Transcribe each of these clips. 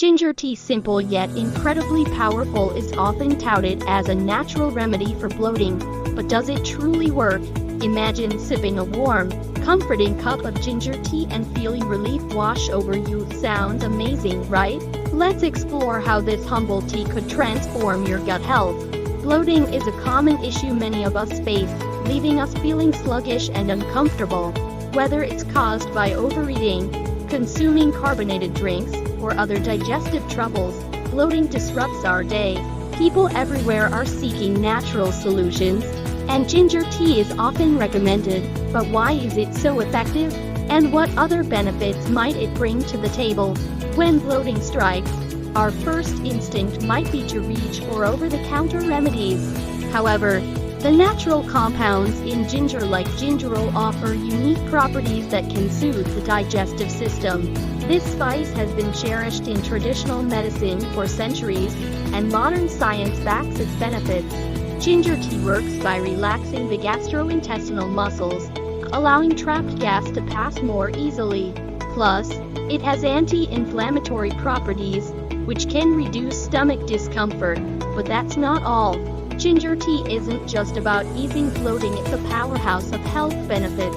Ginger tea, simple yet incredibly powerful, is often touted as a natural remedy for bloating. But does it truly work? Imagine sipping a warm, comforting cup of ginger tea and feeling relief wash over you. Sounds amazing, right? Let's explore how this humble tea could transform your gut health. Bloating is a common issue many of us face, leaving us feeling sluggish and uncomfortable. Whether it's caused by overeating, consuming carbonated drinks, or other digestive troubles, bloating disrupts our day. People everywhere are seeking natural solutions, and ginger tea is often recommended. But why is it so effective? And what other benefits might it bring to the table? When bloating strikes, our first instinct might be to reach for over-the-counter remedies. However, the natural compounds in ginger, like gingerol, offer unique properties that can soothe the digestive system. This spice has been cherished in traditional medicine for centuries, and modern science backs its benefits. Ginger tea works by relaxing the gastrointestinal muscles, allowing trapped gas to pass more easily. Plus, it has anti-inflammatory properties, which can reduce stomach discomfort. But that's not all. Ginger tea isn't just about easing bloating, it's a powerhouse of health benefits.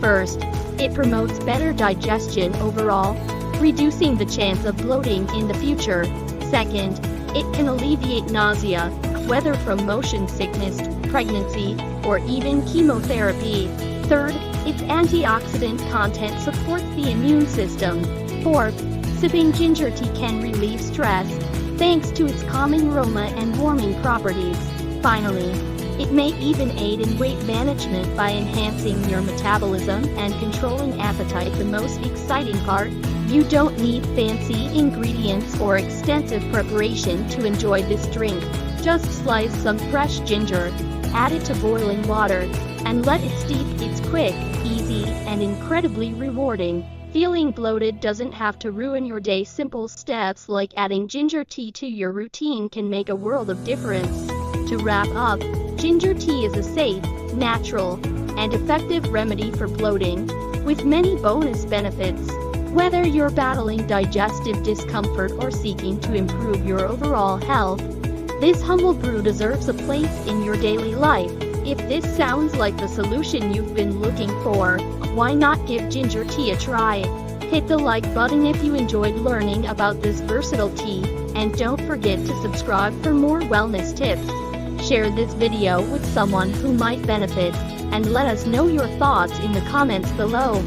First, it promotes better digestion overall, reducing the chance of bloating in the future. Second, it can alleviate nausea, whether from motion sickness, pregnancy, or even chemotherapy. Third, its antioxidant content supports the immune system. Fourth, sipping ginger tea can relieve stress, thanks to its calming aroma and warming properties. Finally, it may even aid in weight management by enhancing your metabolism and controlling appetite. The most exciting part: you don't need fancy ingredients or extensive preparation to enjoy this drink. Just slice some fresh ginger, add it to boiling water, and let it steep. It's quick, easy, and incredibly rewarding. Feeling bloated doesn't have to ruin your day. Simple steps like adding ginger tea to your routine can make a world of difference. To wrap up, ginger tea is a safe, natural, and effective remedy for bloating, with many bonus benefits. Whether you're battling digestive discomfort or seeking to improve your overall health, this humble brew deserves a place in your daily life. If this sounds like the solution you've been looking for, why not give ginger tea a try? Hit the like button if you enjoyed learning about this versatile tea, and don't forget to subscribe for more wellness tips. Share this video with someone who might benefit, and let us know your thoughts in the comments below.